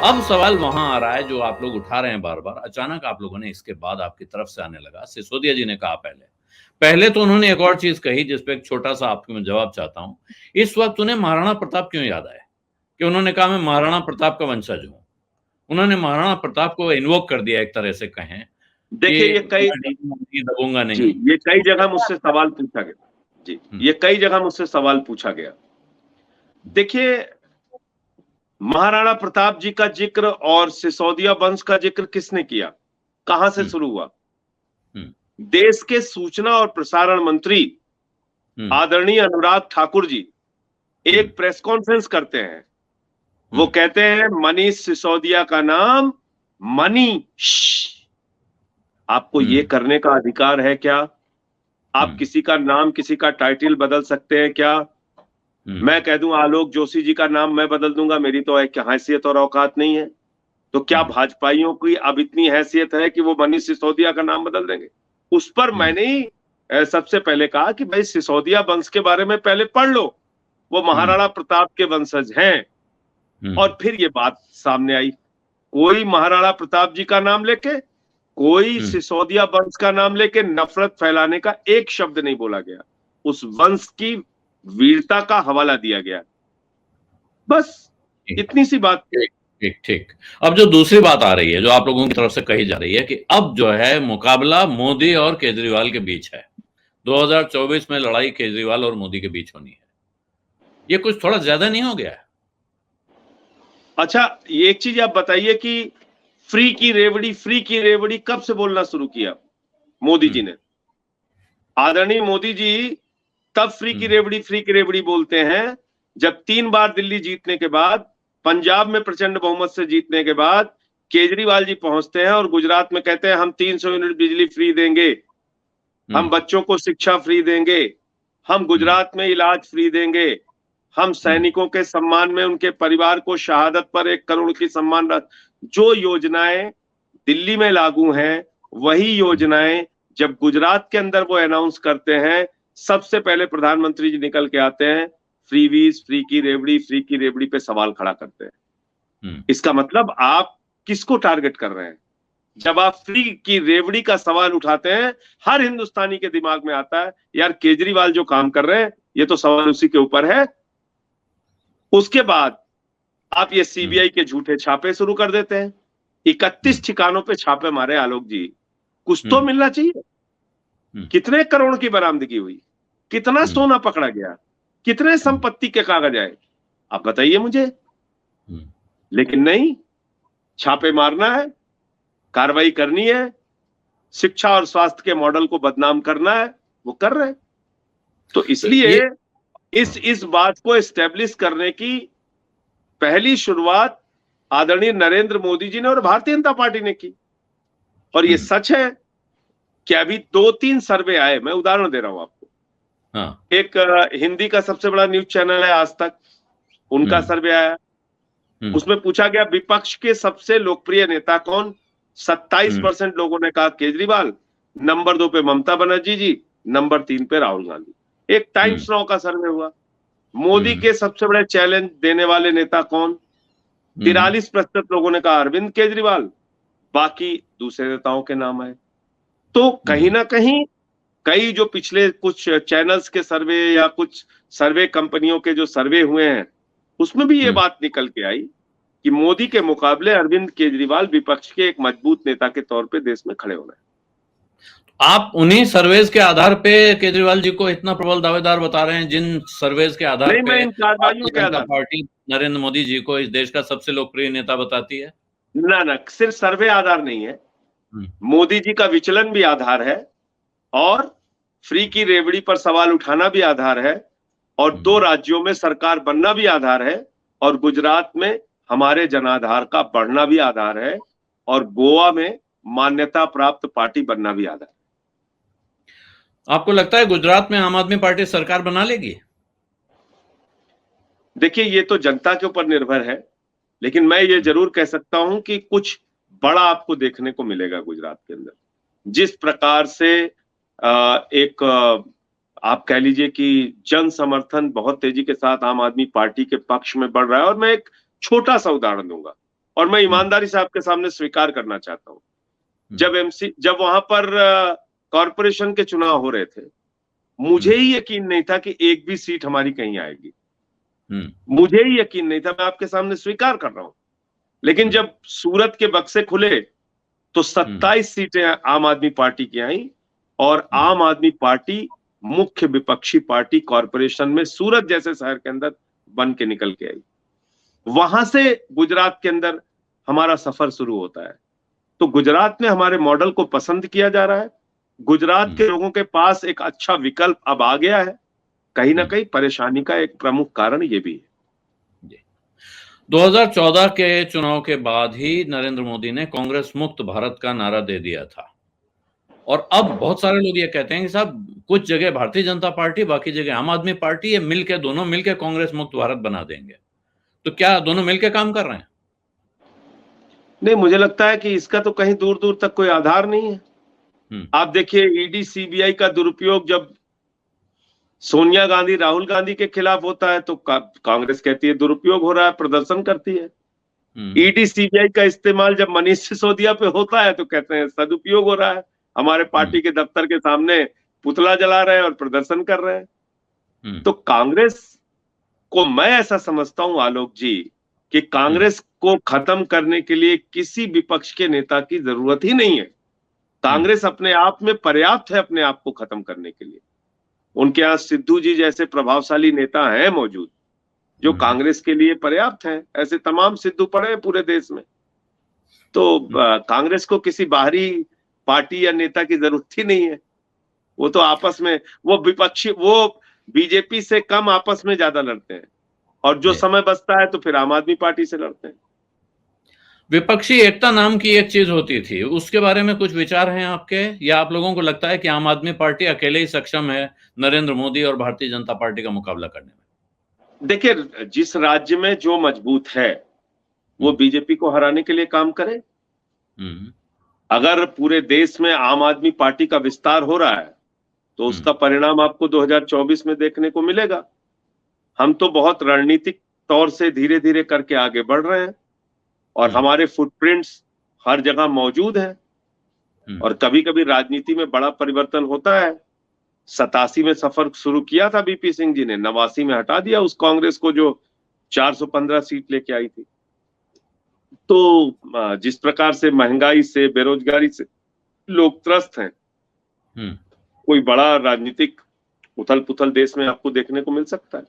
अब सवाल वहां आ रहा है जो आप लोग उठा रहे हैं बार बार, अचानक आप लोगों ने इसके बाद आपकी तरफ से आने लगा। सिसोदिया जी ने कहा पहले तो उन्होंने एक और चीज कही जिसपे एक छोटा सा आपको मैं जवाब चाहता हूं। इस वक्त उन्हें महाराणा प्रताप क्यों याद आया कि उन्होंने कहा मैं महाराणा प्रताप का वंशज हूं? उन्होंने महाराणा प्रताप को इन्वोक कर दिया, एक तरह से कहें देखिए कि ये कई मैं दबूंगा जी, नहीं। ये कई जगह मुझसे सवाल पूछा गया। जी, ये कई जगह मुझसे सवाल पूछा गया। देखिए, महाराणा प्रताप जी का जिक्र और सिसोदिया वंश का जिक्र किसने किया? कहां से शुरू हुआ? देश के सूचना और प्रसारण मंत्री आदरणीय अनुराग ठाकुर जी एक प्रेस कॉन्फ्रेंस करते हैं। वो कहते हैं मनीष सिसोदिया का नाम मनीष। आपको ये करने का अधिकार है क्या? आप किसी का नाम, किसी का टाइटल बदल सकते हैं क्या? मैं कह दूं आलोक जोशी जी का नाम मैं बदल दूंगा, मेरी तो एक हैसियत और औकात नहीं है। तो क्या भाजपाइयों की अब इतनी हैसियत है कि वो मनीष सिसोदिया का नाम बदल देंगे? उस पर मैंने ही सबसे पहले कहा कि भाई सिसोदिया वंश के बारे में पहले पढ़ लो, वो महाराणा प्रताप के वंशज हैं। और फिर ये बात सामने आई, कोई महाराणा प्रताप जी का नाम लेके, कोई सिसोदिया वंश का नाम लेके नफरत फैलाने का एक शब्द नहीं बोला गया। उस वंश की वीरता का हवाला दिया गया। बस इतनी सी बात। ठीक। अब जो दूसरी बात आ रही है, जो आप लोगों की तरफ से कही जा रही है कि अब जो है मुकाबला मोदी और केजरीवाल के बीच है, 2024 में लड़ाई केजरीवाल और मोदी के बीच होनी है। ये कुछ थोड़ा ज्यादा नहीं हो गया है? अच्छा, ये एक चीज आप बताइए कि फ्री की रेवड़ी कब से बोलना शुरू किया मोदी जी ने? आदरणीय मोदी जी तब फ्री की रेवड़ी बोलते हैं जब 3 बार दिल्ली जीतने के बाद, पंजाब में प्रचंड बहुमत से जीतने के बाद केजरीवाल जी पहुंचते हैं और गुजरात में कहते हैं हम 300 यूनिट बिजली फ्री देंगे, हम बच्चों को शिक्षा फ्री देंगे, हम गुजरात में इलाज फ्री देंगे, हम सैनिकों के सम्मान में उनके परिवार को शहादत पर 1 करोड़ की सम्मान राशि। जो योजनाएं दिल्ली में लागू हैं वही योजनाएं जब गुजरात के अंदर वो अनाउंस करते हैं, सबसे पहले प्रधानमंत्री जी निकल के आते हैं, फ्रीवीज, फ्री की रेवड़ी पे सवाल खड़ा करते हैं। इसका मतलब आप किसको टारगेट कर रहे हैं? जब आप फ्री की रेवड़ी का सवाल उठाते हैं, हर हिंदुस्तानी के दिमाग में आता है यार केजरीवाल जो काम कर रहे हैं ये तो सवाल उसी के ऊपर है। उसके बाद आप ये सीबीआई के झूठे छापे शुरू कर देते हैं। 31 ठिकानों पे छापे मारे आलोक जी, कुछ तो मिलना चाहिए। कितने करोड़ की बरामदगी हुई, कितना सोना पकड़ा गया, कितने संपत्ति के कागज आए, आप बताइए मुझे। लेकिन नहीं, छापे मारना है, कार्रवाई करनी है, शिक्षा और स्वास्थ्य के मॉडल को बदनाम करना है, वो कर रहे हैं। तो इसलिए इस बात को एस्टेब्लिश करने की पहली शुरुआत आदरणीय नरेंद्र मोदी जी ने और भारतीय जनता पार्टी ने की। और ये सच है कि अभी 2-3 सर्वे आए, मैं उदाहरण दे रहा हूं आपको। एक हिंदी का सबसे बड़ा न्यूज चैनल है आज तक, उनका सर्वे आया, उसमें पूछा गया विपक्ष के सबसे लोकप्रिय नेता कौन? 27% लोगों ने कहा केजरीवाल, नंबर 2 पे ममता बनर्जी जी, नंबर 3 पे राहुल गांधी। एक टाइम्स नाउ का सर्वे हुआ, मोदी के सबसे बड़े चैलेंज देने वाले नेता कौन? 43% लोगों ने कहा अरविंद केजरीवाल, बाकी दूसरे नेताओं के नाम आए। तो कहीं ना कहीं कई जो पिछले कुछ चैनल्स के सर्वे या कुछ सर्वे कंपनियों के जो सर्वे हुए हैं, उसमें भी ये बात निकल के आई कि मोदी के मुकाबले अरविंद केजरीवाल विपक्ष के एक मजबूत नेता के तौर पे देश में खड़े हो रहे हैं। आप उन्हीं सर्वेज के आधार पे केजरीवाल जी को इतना प्रबल दावेदार बता रहे हैं, जिन सर्वेज के आधार पे भारतीय जनता पार्टी नरेंद्र मोदी जी को इस देश का सबसे लोकप्रिय नेता बताती है? ना, सिर्फ सर्वे आधार नहीं है, मोदी जी का विचलन भी आधार है, और फ्री की रेवड़ी पर सवाल उठाना भी आधार है, और 2 राज्यों में सरकार बनना भी आधार है, और गुजरात में हमारे जनाधार का बढ़ना भी आधार है, और गोवा में मान्यता प्राप्त पार्टी बनना भी आधार है। आपको लगता है गुजरात में आम आदमी पार्टी सरकार बना लेगी? देखिए, ये तो जनता के ऊपर निर्भर है, लेकिन मैं ये जरूर कह सकता हूं कि कुछ बड़ा आपको देखने को मिलेगा गुजरात के अंदर। जिस प्रकार से आप कह लीजिए कि जन समर्थन बहुत तेजी के साथ आम आदमी पार्टी के पक्ष में बढ़ रहा है। और मैं एक छोटा सा उदाहरण दूंगा, और मैं ईमानदारी से आपके सामने स्वीकार करना चाहता हूँ, जब वहां पर कॉरपोरेशन के चुनाव हो रहे थे, मुझे ही यकीन नहीं था कि एक भी सीट हमारी कहीं आएगी। मुझे ही यकीन नहीं था, मैं आपके सामने स्वीकार कर रहा हूं। लेकिन जब सूरत के बक्से खुले तो 27 सीटें आम आदमी पार्टी की आई और आम आदमी पार्टी मुख्य विपक्षी पार्टी कॉरपोरेशन में सूरत जैसे शहर के अंदर बन के निकल के आई। वहां से गुजरात के अंदर हमारा सफर शुरू होता है। तो गुजरात में हमारे मॉडल को पसंद किया जा रहा है। गुजरात के लोगों के पास एक अच्छा विकल्प अब आ गया है। कहीं ना कहीं परेशानी का एक प्रमुख कारण ये भी है। 2014 के चुनाव के बाद ही नरेंद्र मोदी ने कांग्रेस मुक्त भारत का नारा दे दिया था और अब बहुत सारे लोग ये कहते हैं कि साहब कुछ जगह भारतीय जनता पार्टी, बाकी जगह आम आदमी पार्टी, ये दोनों मिलके कांग्रेस मुक्त भारत बना देंगे। तो क्या दोनों मिलके काम कर रहे हैं? नहीं, मुझे लगता है कि इसका तो कहीं दूर दूर तक कोई आधार नहीं है। आप देखिए, ईडी सीबीआई का दुरुपयोग जब सोनिया गांधी राहुल गांधी के खिलाफ होता है तो कांग्रेस कहती है दुरुपयोग हो रहा है, प्रदर्शन करती है। ईडी सीबीआई का इस्तेमाल जब मनीष सिसोदिया पे होता है तो कहते हैं सदुपयोग हो रहा है, हमारे पार्टी के दफ्तर के सामने पुतला जला रहे हैं और प्रदर्शन कर रहे हैं। तो कांग्रेस को मैं ऐसा समझता हूं आलोक जी कि कांग्रेस को खत्म करने के लिए किसी विपक्ष के नेता की जरूरत ही नहीं है। कांग्रेस अपने आप में पर्याप्त है अपने आप को खत्म करने के लिए। उनके यहाँ सिद्धू जी जैसे प्रभावशाली नेता हैं मौजूद जो कांग्रेस के लिए पर्याप्त हैं। ऐसे तमाम सिद्धू पड़े हैं पूरे देश में। तो कांग्रेस को किसी बाहरी पार्टी या नेता की जरूरत ही नहीं है। वो तो आपस में वो बीजेपी से कम आपस में ज्यादा लड़ते हैं और जो समय बचता है तो फिर आम आदमी पार्टी से लड़ते हैं। विपक्षी एकता नाम की एक चीज होती थी, उसके बारे में कुछ विचार हैं आपके, या आप लोगों को लगता है कि आम आदमी पार्टी अकेले ही सक्षम है नरेंद्र मोदी और भारतीय जनता पार्टी का मुकाबला करने में? देखिए, जिस राज्य में जो मजबूत है वो बीजेपी को हराने के लिए काम करे। अगर पूरे देश में आम आदमी पार्टी का विस्तार हो रहा है तो उसका परिणाम आपको 2024 में देखने को मिलेगा। हम तो बहुत रणनीतिक तौर से धीरे धीरे करके आगे बढ़ रहे हैं और हमारे फुटप्रिंट्स हर जगह मौजूद हैं। और कभी कभी राजनीति में बड़ा परिवर्तन होता है। 87 में सफर शुरू किया था बीपी सिंह जी ने, 89 में हटा दिया उस कांग्रेस को जो 415 सीट लेके आई थी। तो जिस प्रकार से महंगाई से, बेरोजगारी से लोग त्रस्त हैं, कोई बड़ा राजनीतिक उथल पुथल देश में आपको देखने को मिल सकता है।